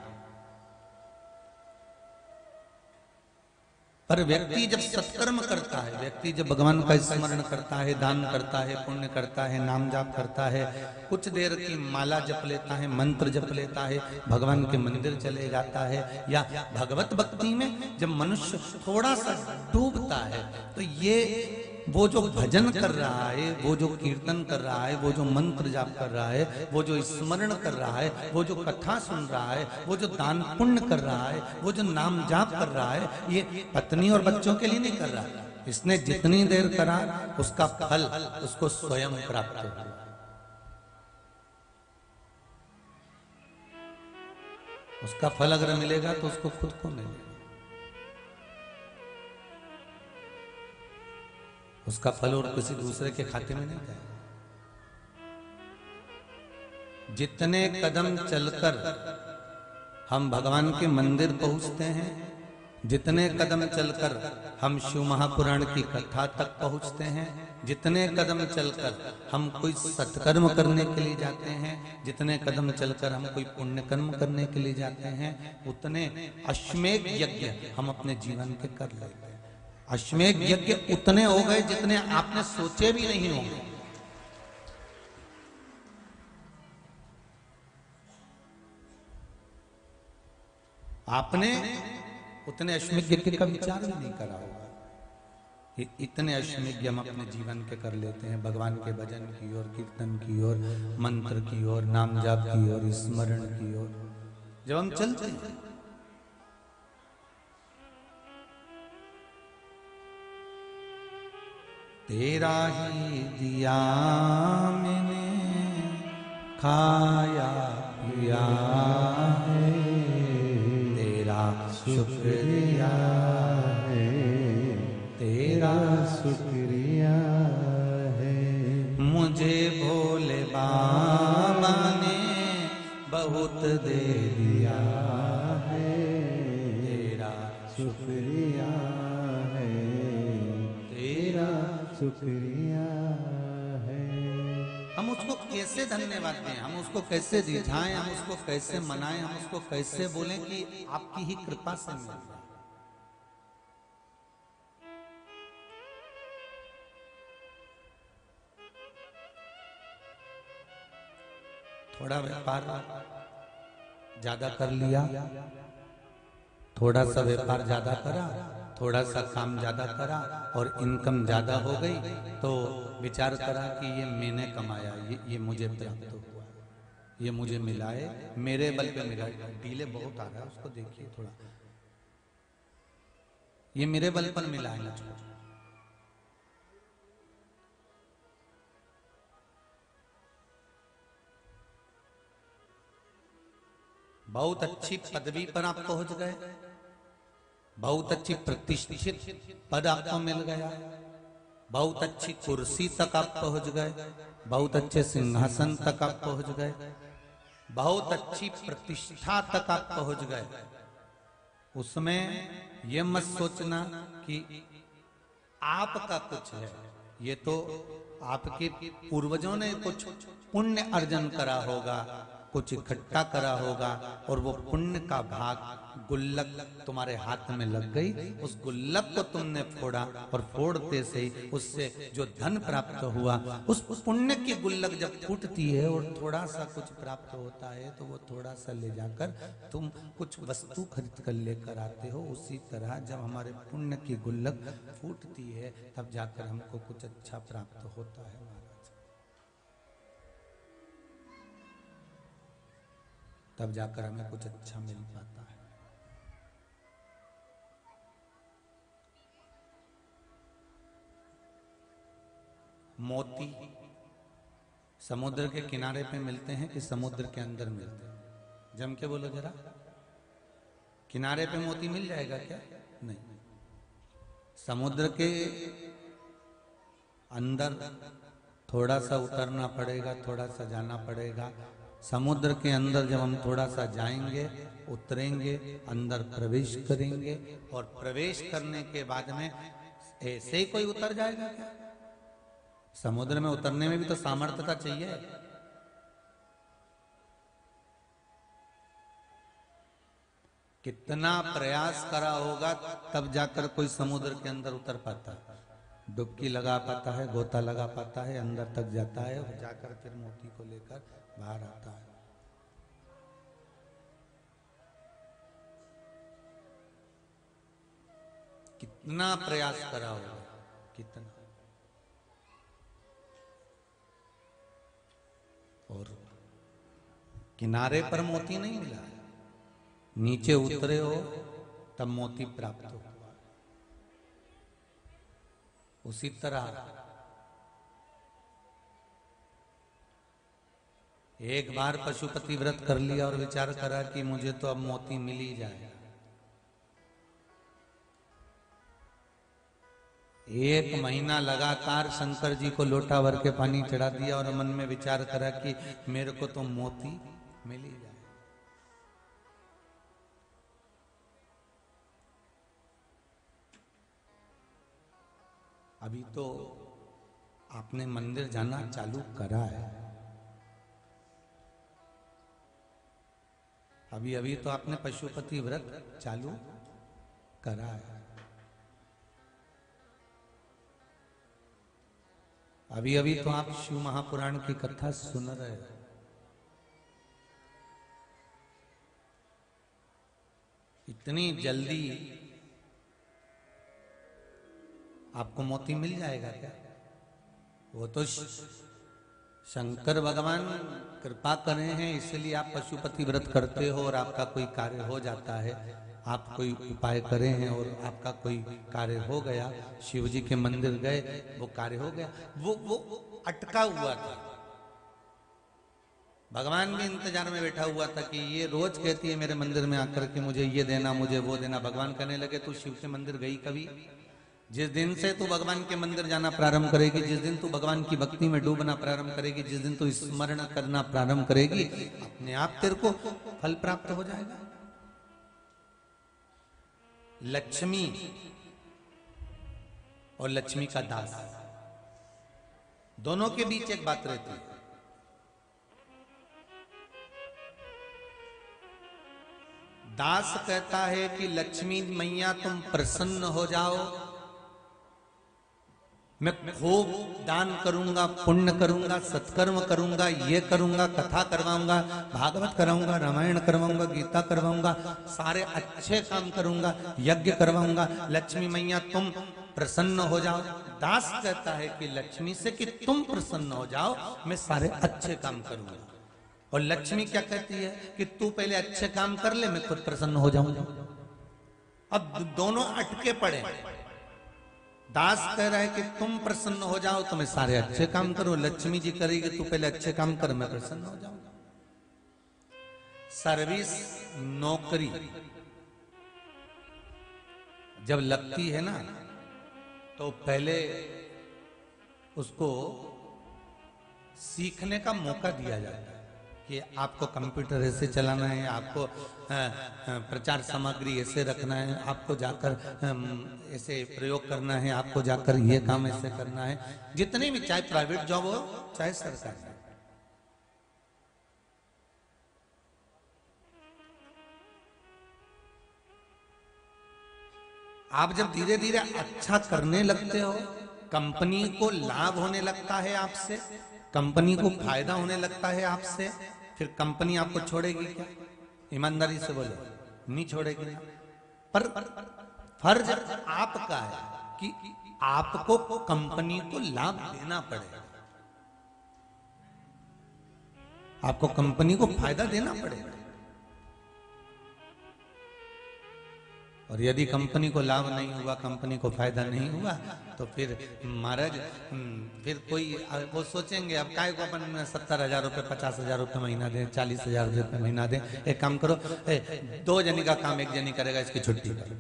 पर व्यक्ति जब सत्कर्म करता है, व्यक्ति जब भगवान का स्मरण करता है, दान करता है, पुण्य करता है, नाम जाप करता है, कुछ देर की माला जप लेता है, मंत्र जप लेता है, भगवान के मंदिर चले जाता है, या भगवत भक्ति में जब मनुष्य थोड़ा सा डूबता है, तो ये वो जो भजन कर रहा है, वो जो कीर्तन कर रहा है, वो जो मंत्र जाप कर रहा है, वो जो स्मरण कर रहा है, वो जो कथा सुन रहा है, वो जो दान पुण्य कर रहा है, वो जो नाम जाप कर रहा है, ये पत्नी और बच्चों के लिए नहीं कर रहा। इसने जितनी देर करा उसका फल उसको स्वयं प्राप्त होगा। उसका फल अगर मिलेगा तो उसको खुद को मिलेगा। उसका फल और किसी दूसरे के खाते में नहीं जाएगा। जितने कदम चलकर हम भगवान के मंदिर पहुंचते हैं, जितने कदम चलकर हम शिव महापुराण की कथा तक पहुंचते हैं, जितने कदम चलकर हम कोई सत्कर्म करने के लिए जाते हैं, जितने कदम चलकर हम कोई पुण्य कर्म करने के लिए जाते हैं, उतने अश्वमेध यज्ञ हम अपने जीवन के कर लेते हैं। अश्वमेध यज्ञ उतने हो गए जितने आपने सोचे भी नहीं होंगे। आपने उतने अश्वमेध यज्ञ का विचार भी नहीं करा होगा। इतने अश्वमेध हम अपने जीवन के कर लेते हैं, भगवान के भजन की ओर, कीर्तन की ओर, मंत्र की ओर, नाम जाप की ओर, स्मरण की ओर जब हम चलते हैं। तेरा ही दिया मैंने खाया पिया है, तेरा शुक्रिया है, तेरा शुक्रिया है। मुझे भोले बाबा ने बहुत दे दिया है, तेरा शुक्रिया है, तेरा शुक्रिया है। हम उसको कैसे धन्यवाद दें, हम उसको कैसे रिझाएं, हम उसको कैसे मनाएं, हम उसको कैसे बोलें कि आपकी ही कृपा से मिल जाए। थोड़ा व्यापार ज्यादा कर लिया, थोड़ा सा व्यापार ज्यादा करा, थोड़ा सा काम ज्यादा करा और इनकम ज्यादा हो गई, तो विचार करा कि ये मैंने कमाया, ये मुझे प्राप्त हुआ, ये मुझे मिला है, मेरे बल पे मिला है। डीले बहुत आ रहा है, उसको देखिए थोड़ा। ये मेरे बल पर मिला है मुझको। बहुत अच्छी पदवी पर आप पहुंच गए, बहुत अच्छी प्रतिष्ठित पद आपको मिल गया, बहुत अच्छी कुर्सी तक आप पहुंच गए, बहुत अच्छे सिंहासन तक आप पहुंच गए, बहुत अच्छी प्रतिष्ठा तक आप पहुंच गए। उसमें यह मत सोचना कि आपका कुछ है, ये तो आपके पूर्वजों ने कुछ पुण्य अर्जन करा होगा, कुछ इकट्ठा करा होगा, और वो पुण्य का भाग गुल्लक तुम्हारे हाथ में लग गई। उस गुल्लक को तुमने फोड़ा और फोड़ते से उससे जो धन प्राप्त हुआ, उस पुण्य की गुल्लक जब फूटती है और थोड़ा सा कुछ प्राप्त होता है, तो वो थोड़ा सा ले जाकर तुम कुछ वस्तु खरीद कर लेकर आते हो। उसी तरह जब हमारे पुण्य की गुल्लक फूटती है, तब जाकर हमको कुछ अच्छा प्राप्त होता है महाराज, तब जाकर हमें कुछ अच्छा मिल पाता है। मोती समुद्र के किनारे पे मिलते हैं कि समुद्र के अंदर मिलते हैं? जम के बोलो जरा। किनारे पे मोती मिल जाएगा क्या? नहीं। समुद्र के अंदर थोड़ा सा उतरना पड़ेगा, थोड़ा सा जाना पड़ेगा। समुद्र के अंदर जब हम थोड़ा सा जाएंगे, उतरेंगे, अंदर प्रवेश करेंगे, और प्रवेश करने के बाद में ऐसे ही कोई उतर जाएगा क्या? समुद्र में उतरने में भी तो सामर्थ्यता चाहिए। कितना प्रयास करा होगा तब जाकर कोई समुद्र के अंदर उतर पाता है, डुबकी लगा पाता है, गोता लगा पाता है, अंदर तक जाता है और जाकर फिर मोती को लेकर बाहर आता है। कितना प्रयास करा होगा, कितना। और किनारे पर मोती नहीं मिला, नीचे उतरे हो तब मोती प्राप्त हो। उसी तरह एक बार पशुपति व्रत कर लिया और विचार करा कि मुझे तो अब मोती मिल ही जाए। एक महीना लगातार शंकर जी को लोटा भर के पानी चढ़ा दिया और मन में विचार करा कि मेरे को तो मोती मिल ही जाए। अभी तो आपने मंदिर जाना चालू करा है, अभी अभी तो आपने पशुपति व्रत चालू करा है, अभी अभी तो आप शिव महापुराण की कथा सुन रहे हैं। इतनी जल्दी आपको मोती मिल जाएगा क्या? वो तो शंकर भगवान कृपा करे हैं, इसलिए आप पशुपति व्रत करते हो और आपका कोई कार्य हो जाता है। आप कोई उपाय करे हैं और आपका कोई कार्य हो गया, शिव जी के मंदिर गए, वो कार्य हो गया। वो अटका हुआ था, भगवान भी इंतजार में बैठा हुआ था कि ये रोज कहती है मेरे मंदिर में आकर के मुझे ये देना, मुझे वो देना। भगवान कहने लगे तू शिव के मंदिर गई कभी? जिस दिन से तू भगवान के मंदिर जाना प्रारंभ करेगी, जिस दिन तू भगवान की भक्ति में डूबना प्रारंभ करेगी, जिस दिन तू स्मरण करना प्रारंभ करेगी, अपने आप तेरे को फल प्राप्त हो जाएगा। लक्ष्मी और लक्ष्मी का दास, दोनों के बीच एक बात रहती है। दास कहता है कि लक्ष्मी मैया तुम प्रसन्न हो जाओ, मैं खूब दान करूंगा, पुण्य करूंगा, सत्कर्म करूंगा, ये करूंगा, कथा करवाऊंगा, भागवत करवाऊंगा, रामायण करवाऊंगा, गीता करवाऊंगा, सारे अच्छे काम करूंगा, यज्ञ करवाऊंगा, लक्ष्मी मैया तुम प्रसन्न हो जाओ। दास कहता है कि लक्ष्मी से कि तुम प्रसन्न हो जाओ, मैं सारे अच्छे काम करूंगा। और लक्ष्मी क्या कहती है कि तू पहले अच्छे काम कर ले, मैं खुद प्रसन्न हो जाऊंगा। अब दोनों अटके पड़े। दास कह रहा है कि तुम प्रसन्न हो जाओ तो मैं सारे अच्छे काम करूं, लक्ष्मी जी करेगी तू पहले अच्छे काम कर, मैं प्रसन्न हो जाऊंगा। सर्विस, नौकरी जब लगती है ना तो पहले उसको सीखने का मौका दिया जाता है कि आपको कंप्यूटर ऐसे चलाना है, आपको प्रचार सामग्री ऐसे रखना है, आपको जाकर ऐसे प्रयोग करना है, आपको जाकर ये काम ऐसे करना है। जितने भी, चाहे प्राइवेट जॉब हो चाहे सरकारी। आप जब धीरे धीरे अच्छा करने लगते हो, कंपनी को लाभ होने लगता है आपसे, कंपनी को फायदा होने लगता है आपसे, फिर कंपनी आपको छोड़ेगी क्या? ईमानदारी से बोलो, नहीं छोड़ेगी ना। पर फर्ज आपका है कि आपको कंपनी को लाभ देना पड़ेगा, आपको कंपनी को फायदा देना पड़ेगा। और यदि कंपनी को लाभ नहीं हुआ, कंपनी को फायदा नहीं हुआ, तो फिर महाराज फिर कोई वो सोचेंगे अब काय को अपन 70,000 रुपये 50,000 रुपये महीना दें, 40,000 रुपये महीना दें। एक काम करो, 2 जनी का काम 1 जनी करेगा, इसकी छुट्टी करो।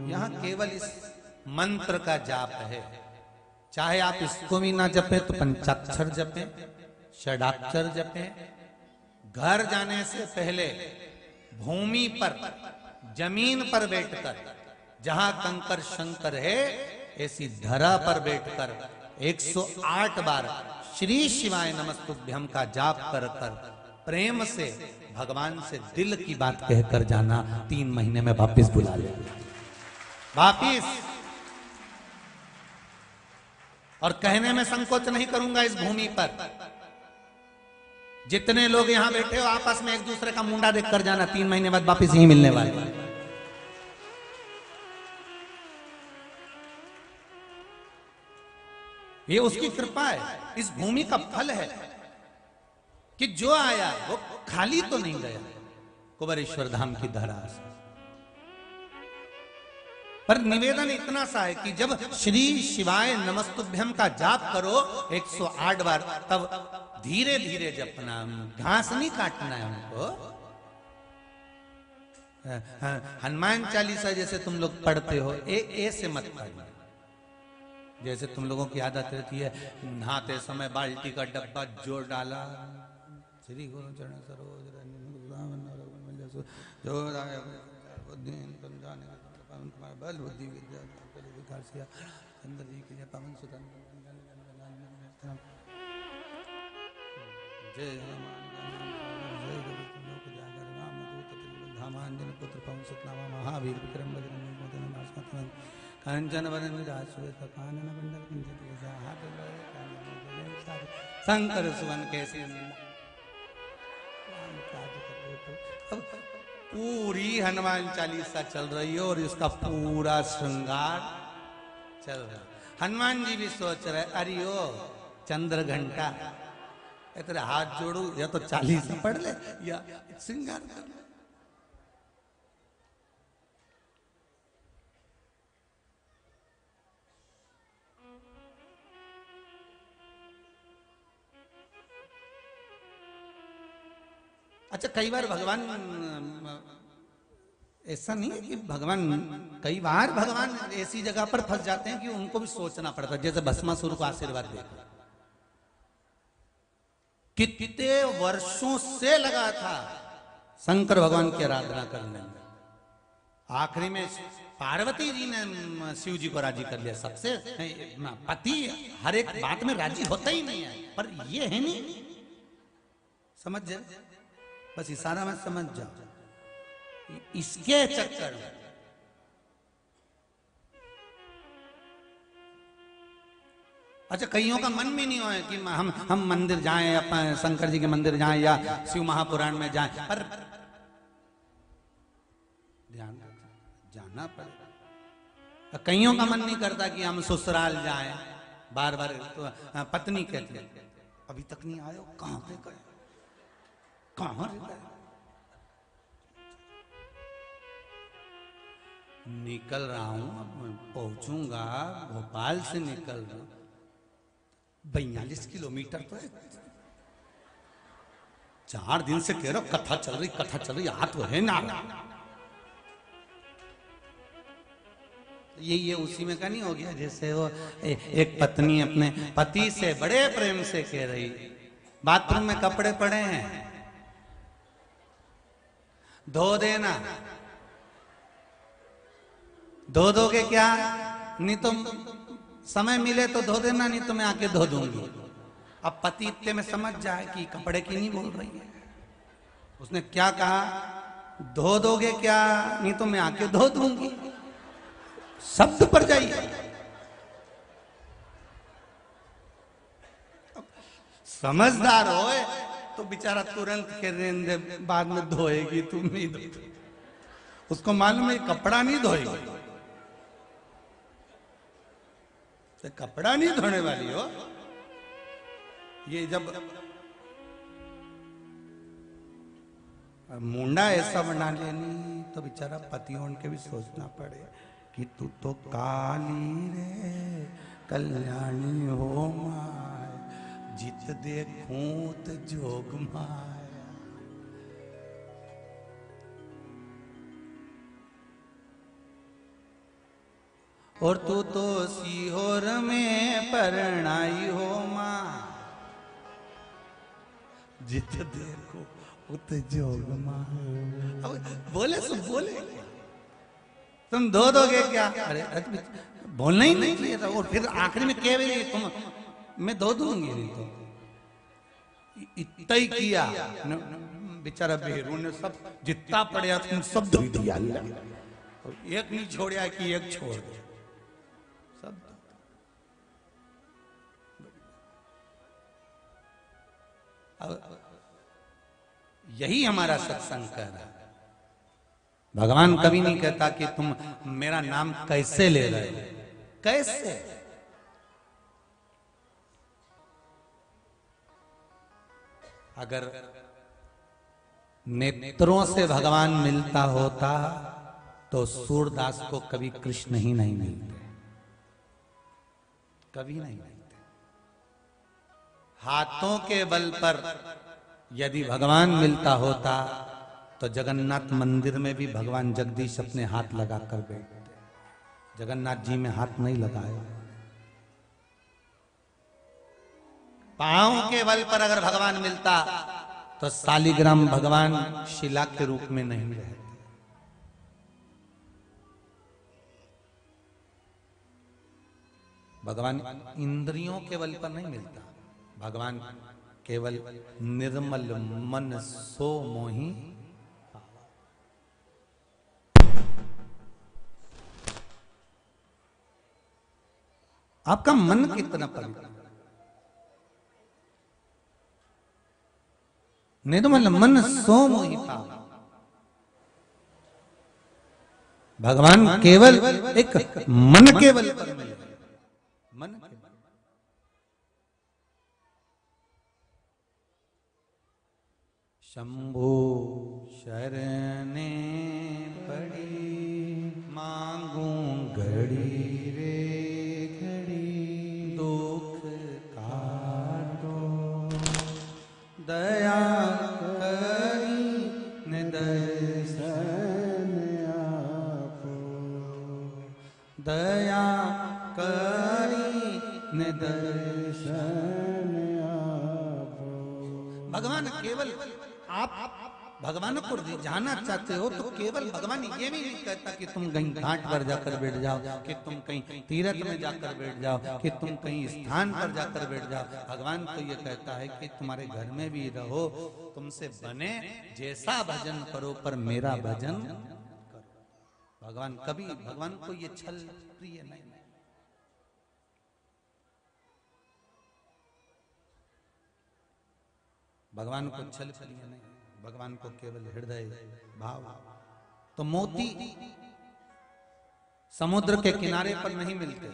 यहां केवल इस मंत्र का जाप है। चाहे आप इसको भी ना जपे तो पंचाक्षर जपे, षडाक्षर जपे। घर जाने से पहले भूमि पर, जमीन पर बैठकर, जहां कंकर शंकर है ऐसी धरा पर बैठकर 108 बार श्री शिवाय नमस्तुभ्यम का जाप कर प्रेम से भगवान से दिल की बात कहकर जाना। 3 महीने में वापिस बुला ले, वापिस। और कहने में संकोच नहीं करूंगा इस भूमि पर। जितने लोग यहां बैठे हो आपस में एक दूसरे का मुंडा देखकर जाना, 3 महीने बाद वापिस यही मिलने वाले। ये उसकी कृपा है, इस भूमि का फल है कि जो आया वो खाली तो नहीं गया कुबेरेश्वर धाम की धरा से। पर निवेदन इतना सा है कि जब श्री शिवाय नमस्तुभ्यम का जाप करो 108 बार, तब धीरे धीरे जपना, घास नहीं काटना है हमको। हनुमान चालीसा जैसे तुम लोग पढ़ते हो, ए से मत पढ़ना। जैसे तुम लोगों की आदत रहती है, नहाते समय बाल्टी का डब्बा जोड़ डाला, श्री गुरु चरण सरोज बल बुद्धि विद्या चंद्र जी की जय पवन सुतन जय धामांजन पुत्र पवन सुत नामा महावीर विक्रम बजरंग कांचन वरन विराज कानन मंडल कुंजित हाथ शंकर सुवन कैसे। अब पूरी हनुमान चालीसा चल रही है और इसका पूरा श्रृंगार चल रहा है। हनुमान जी भी सोच रहे, अरे ओ चंद्र घंटा, तेरे हाथ जोड़ू, या तो चालीसा पढ़ ले या श्रृंगार कर ले। अच्छा, कई बार भगवान, ऐसा नहीं है कि भगवान, कई बार भगवान ऐसी जगह पर फंस जाते हैं कि उनको भी सोचना पड़ता है। जैसे भस्मासुर को आशीर्वाद देकर कितने वर्षों से लगा था शंकर भगवान की आराधना करने में, आखिरी में पार्वती जी ने शिव जी को राजी कर लिया। सबसे पति हर एक बात में राजी होता ही नहीं है, पर ये है नहीं, समझ जाए, बस इशारा में समझ जाओ। इसके चक्कर में अच्छा, कईयों का मन भी नहीं हो कि हम मंदिर जाएं, अपन शंकर जी के मंदिर जाएं या शिव महापुराण में जाएं, पर ध्यान जाना पड़ेगा। कईयों का मन नहीं करता कि हम ससुराल जाएं, बार बार तो पत्नी कहती है अभी तक नहीं आए, कहां पे गए, कहां गए। निकल रहा हूं, पहुंचूंगा, भोपाल से निकल रहा हूं, 42 किलोमीटर तो है। 4 दिन से कह रहा हूं कथा चल रही, हाथ वो है ना। ये उसी में का नहीं हो गया, जैसे वो एक पत्नी अपने पति से बड़े प्रेम से कह रही, बाथरूम में कपड़े पड़े हैं, धो देना। धो दोगे क्या? नहीं तो समय मिले तो धो देना, नहीं तो मैं आके धो दूंगी। अब पति इतने में समझ जाए कि कपड़े की नहीं बोल रही है, उसने क्या कहा, धो दोगे क्या? नहीं तो मैं आके धो दूंगी। शब्द पर जाइए, समझदार हो तो बेचारा तुरंत के रेंदे, बाद में धोएगी, तुम नहीं धो, उसको मालूम है कपड़ा नहीं धोएगी। तो कपड़ा नहीं धोने वाली हो। ये जब मुंडा ऐसा बना लेनी तो बेचारा पतियों के भी सोचना पड़े कि तू तो काली रे कल्याणी हो माय, जित देखूं तो जोग माया। और तू तो सीहोर में परणाई हो मां, जित देखो उत जोग मां। बोले सब बोले, तुम धो दोगे क्या? अरे बोलना ही नहीं चाहिए था। और फिर आखिरी में कह भी तुम मैं धो दूंगी, नहीं तो इतना ही किया। बेचारा बेरू ने सब जितना पड़े तुम सब धो दिया, एक नहीं छोड़ा कि एक छोड़ दो सब। यही हमारा सत्संग कर रहा है। भगवान कभी नहीं कहता कि तुम मेरा नाम कैसे ले रहे हो, कैसे। अगर नेत्रों से भगवान मिलता होता तो सूरदास को कभी कृष्ण ही नहीं मिलते, कभी नहीं मिलते। हाथों के बल पर यदि भगवान मिलता होता तो जगन्नाथ मंदिर में भी भगवान जगदीश अपने हाथ लगाकर बैठते। जगन्नाथ जी में हाथ नहीं लगाया। पांव के बल पर अगर भगवान मिलता तो शालिग्राम भगवान शिला के रूप में नहीं रहते। भगवान इंद्रियों के बल पर नहीं मिलता। भगवान केवल निर्मल मन सो मोही। आपका मन कितना पवित्र, निर्मल मन सो मोही पाव। भगवान केवल एक मन के बल पर मिले, मन के बल। शंभु शरणे पड़ी मांगू घड़ी रे घड़ी, दुख काटो दया करी निदर्शन आपो, दया करी निदर्शन आपो। भगवान केवल आप भगवान को जाना चाहते हो तो केवल भगवान ये भी नहीं कहता कि तुम कहीं घाट पर जाकर बैठ जाओ, कि तुम कहीं तीर्थ में जाकर बैठ जाओ, कि तुम कहीं स्थान पर जाकर बैठ जाओ। भगवान तो ये कहता है कि तुम्हारे घर में भी रहो, तुमसे बने जैसा भजन करो पर मेरा भजन करो। भगवान कभी, भगवान को ये छल प्रिय नहीं। भगवान को छल प्रिय नहीं, भगवान को केवल हृदय भाव। तो मोती समुद्र के किनारे पर नहीं मिलते।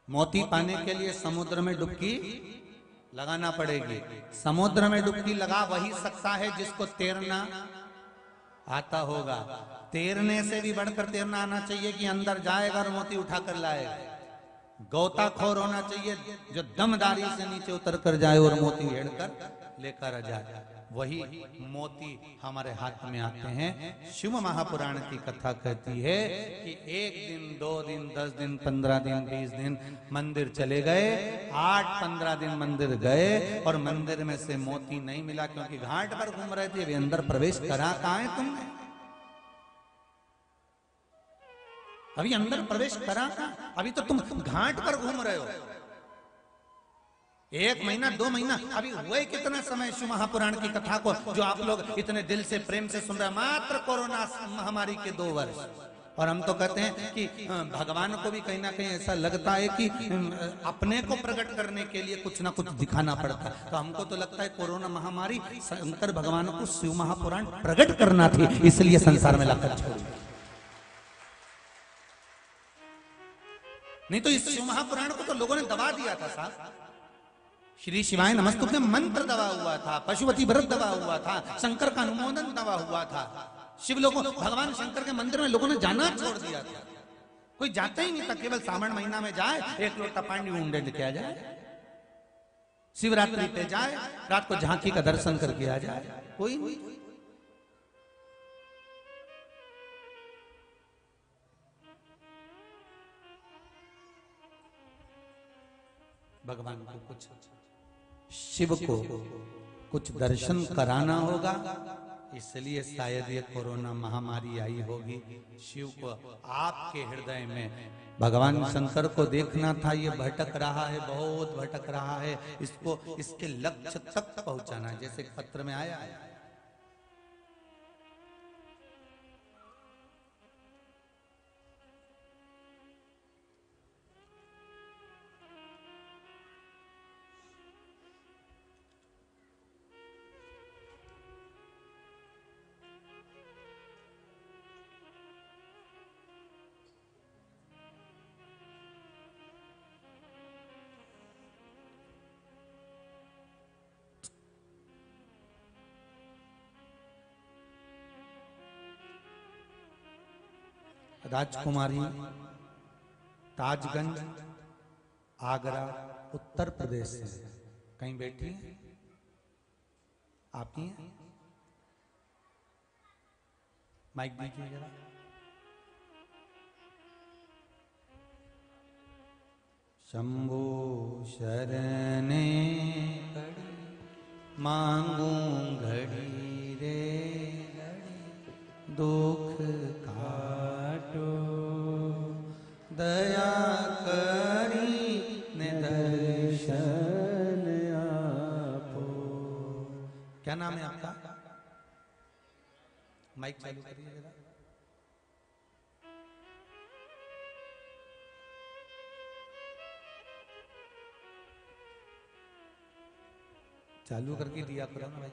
मोती पाने के लिए समुद्र में डुबकी लगाना पड़ेगी। समुद्र में डुबकी लगा वही सकता है जिसको तैरना आता होगा। तैरने से भी बढ़कर तैरना आना चाहिए कि अंदर जाएगा और मोती उठाकर लाएगा। गोताखोर होना चाहिए जो दमदारी से नीचे उतर कर जाए और मोती हेड़कर लेकर जाए। वही मोती हमारे हाथ में आते हैं। शिव महापुराण की कथा कहती है कि 1 दिन 2 दिन 10 दिन 15 दिन 20 दिन मंदिर चले गए, 8-15 दिन मंदिर गए और मंदिर में से मोती नहीं मिला, क्योंकि घाट पर घूम रहे थे। वे अंदर प्रवेश करा कहाँ है तुमने? अभी अंदर प्रवेश करा कहाँ? अभी तो तुम घाट पर घूम रहे हो। 1 महीना 2 महीना अभी हुआ ही कितना समय शिव महापुराण की कथा को जो आप लोग इतने दिल से प्रेम से सुन रहे हैं। मात्र कोरोना महामारी के 2 वर्ष। और हम तो कहते हैं कि भगवान को भी कहीं ना कहीं ऐसा लगता है कि अपने को प्रकट करने के लिए कुछ ना कुछ दिखाना पड़ता है। तो हमको तो लगता है कोरोना महामारी शंकर भगवान को शिव महापुराण प्रकट करना थी, इसलिए संसार में लाकर छोड़ी। नहीं तो इस शिव महापुराण को तो लोगों ने दबा दिया था साहब। श्री शिवाय नमस्तुभ्यम मंत्र दबा हुआ था, पशुपति व्रत दबा हुआ था, शंकर का अनुमोदन दबा हुआ था। शिव लोगों, भगवान शंकर के मंदिर में लोगों ने जाना छोड़ दिया था। कोई जाता ही नहीं था, केवल सावन महीना में जाए, एक लोटा पानी ऊंडे लेके आ जाए, शिवरात्रि पे जाए, रात को झांकी का दर्शन करके आ जाए, कोई नहीं। भगवान को कुछ, शिव को कुछ दर्शन कराना होगा, इसलिए शायद ये कोरोना महामारी आई होगी। शिव को आपके हृदय में भगवान शंकर को देखना था, ये भटक रहा है, बहुत भटक रहा है, इसको इसके लक्ष्य तक पहुंचाना है, जैसे पत्र में आया है। राजकुमारी, ताजगंज, आगरा, उत्तर प्रदेश से कहीं बैठी हैं? आप ही हैं? माइक दीजिए जरा। शंभो शरणे पड़ी मांगू घड़ी रे दुख काटो, दया करी ने दर्शन आपो। क्या नाम है आपका? माइक चालू करिए जरा। चालू करके दिया करो ना भाई।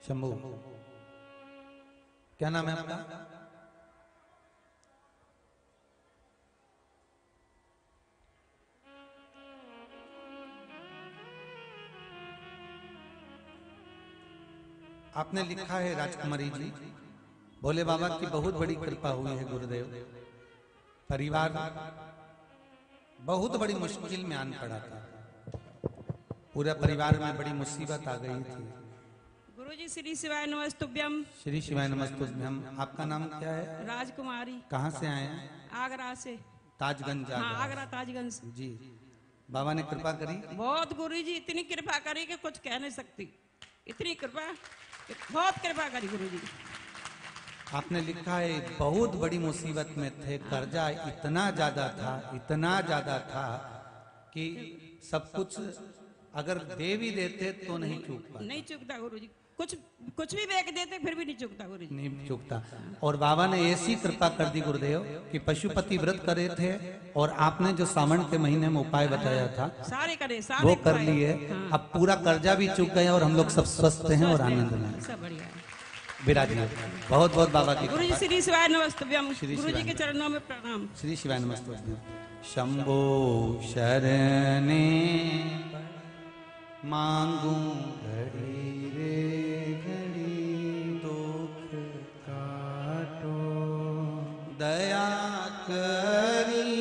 शंभू, क्या नाम है आपका? आपने लिखा है राजकुमारी जी, भोले बाबा की बहुत बड़ी कृपा हुई है गुरुदेव, परिवार बहुत बड़ी मुश्किल में आन पड़ा था, पूरे परिवार में बड़ी मुसीबत आ गई थी। गुरुजी श्री शिवाय नमस्तुभ्यम। श्री शिवाय नमस्तुभ्यम। आपका नाम क्या है? राजकुमारी। कहाँ से आए हैं? आगरा से। ताजगंज। हाँ, आगरा ताजगंज से। जी, बाबा ने कृपा करी बहुत, गुरुजी इतनी कृपा करी कि कुछ कह नहीं सकती, इतनी कृपा, बहुत कृपा करी गुरुजी। आपने लिखा है बहुत बड़ी मुसीबत में थे, कर्जा इतना ज्यादा था, इतना ज्यादा था कि सब कुछ अगर दे भी देते तो नहीं चूकता, नहीं चूकता गुरुजी, कुछ भी बेच देते फिर भी नहीं चूकता गुरुजी, नहीं चूकता। और बाबा ने ऐसी कृपा कर दी गुरुदेव कि पशुपति व्रत करे थे और आपने जो सावन के महीने में उपाय बताया था सारे करे, वो कर लिए। अब पूरा कर्जा भी चूक गए और हम लोग सब स्वस्थ हैं और आनंद में सब बढ़िया है। विराजिए। बहुत बहुत बाबा की गुरुजी श्री शिवाय नमस्तुभ्यम। श्री गुरुजी शिवाय के चरणों में प्रणाम। श्री शिवाय नमस्तुभ्यम। शंभो शरणे मांगू घड़ी रे घड़ी दुख काटो, दया करी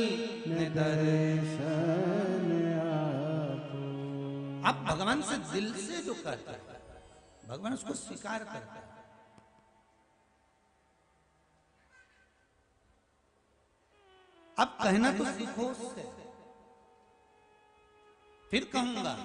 ने दर्शन आपो। आप भगवान से दिल से जो करता है, भगवान उसको स्वीकार करता है। अब कहना तो सीखो उससे। फिर कहूंगा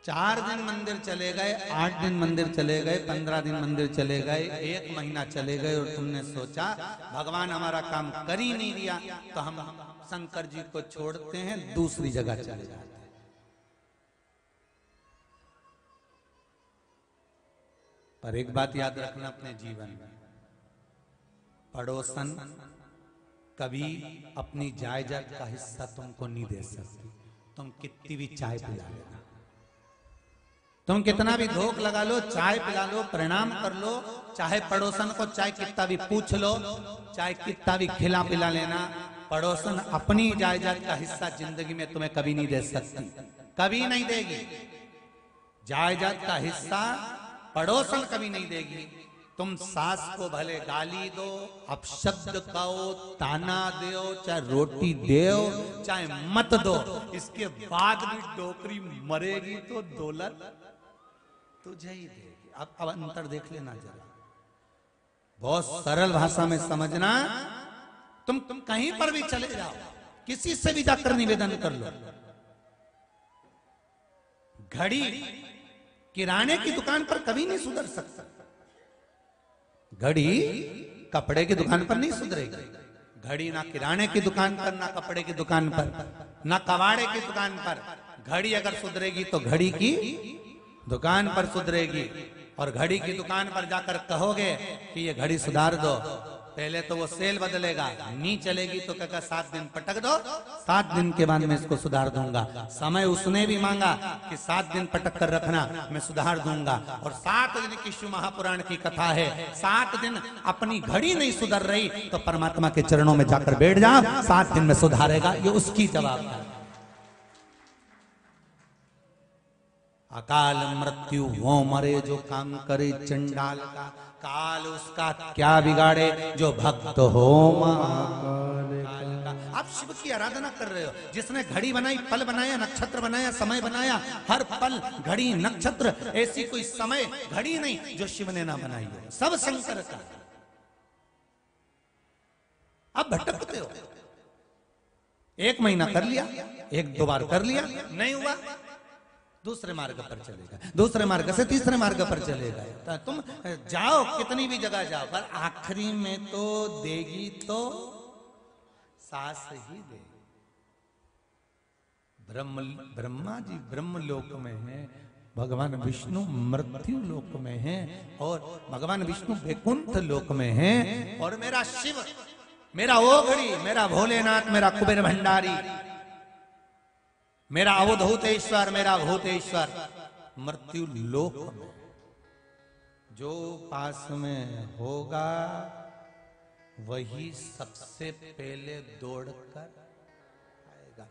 4 दिन मंदिर चले गए, 8 दिन मंदिर चले गए, 15 दिन मंदिर चले गए, 1 महीना चले गए और तुमने सोचा भगवान हमारा काम कर ही नहीं दिया तो हम शंकर जी को छोड़ते हैं, दूसरी जगह चले जाते हैं। पर एक बात याद रखना अपने जीवन में, पड़ोसन कभी अपनी जायदाद का हिस्सा तुमको नहीं दे सकती, तुम कितनी भी चाय पिला लेना। तुम कितना भी धोख लगा लो, चाय पिला लो, प्रणाम कर लो, चाहे पड़ोसन को चाहे कितना भी पूछ लो, चाहे कितना भी खिला पिला लेना, पड़ोसन अपनी जायदाद का हिस्सा जिंदगी में तुम्हें कभी नहीं दे सकती, कभी नहीं देगी। जायदाद का हिस्सा पड़ोसन कभी नहीं देगी। तुम सास को भले गाली दो, अपशब्द कहो, ताना दो, चाहे रोटी दो, चाहे मत दो, इसके बाद भी डोकरी मरेगी तो दौलत तुझे ही देगी। अब अंतर देख लेना जरा, बहुत सरल भाषा में समझना। तुम कहीं पर भी चले जाओ, किसी से भी जाकर निवेदन कर लो, घड़ी किराने की दुकान पर कभी नहीं सुधर सकता, घड़ी कपड़े की दुकान पर नहीं सुधरेगी। घड़ी ना किराने की दुकान पर, ना कपड़े की दुकान पर, ना कबाड़े की दुकान पर। घड़ी अगर सुधरेगी तो घड़ी की दुकान पर सुधरेगी। और घड़ी की दुकान पर जाकर कहोगे कि ये घड़ी सुधार दो, पहले तो वो सेल बदलेगा, नहीं चलेगी तो कहकर 7 दिन पटक दो, 7 दिन के बाद मैं इसको सुधार दूंगा। समय उसने भी मांगा कि 7 दिन पटक कर रखना, मैं सुधार दूंगा। और 7 दिन की शिव महापुराण की कथा है, 7 दिन अपनी घड़ी नहीं सुधर रही तो परमात्मा के चरणों में जाकर बैठ जा, 7 दिन में सुधारेगा, ये उसकी जवाबदारी। अकाल मृत्यु वो मरे जो काम करे चंडाल का, काल उसका क्या बिगाड़े जो भक्त हो महाकाल का। आप शिव की आराधना कर रहे हो, जिसने घड़ी बनाई, पल बनाया, नक्षत्र बनाया, समय बनाया, हर पल घड़ी नक्षत्र, ऐसी कोई समय घड़ी नहीं जो शिव ने ना बनाई हो, सब शंकर का। आप भटकते हो, 1 महीना कर लिया, 1-2 बार कर लिया, नहीं हुआ, दूसरे मार्ग पर चलेगा, दूसरे मार्ग से तीसरे मार्ग पर चलेगा। तो तुम जाओ, कितनी भी जगह जाओ, पर आखिरी में तो देगी तो सास ही देगी। ब्रह्मा जी ब्रह्मलोक में है, भगवान विष्णु मृत्यु लोक में है, और भगवान विष्णु वैकुंठ लोक में है, और मेरा शिव, मेरा ओघड़ी, मेरा भोलेनाथ, मेरा कुबेर भंडारी, मेरा अवधूतेश्वर, मेरा भूतेश्वर मृत्यु लोक में। जो पास में होगा वही सबसे पहले दौड़कर आएगा।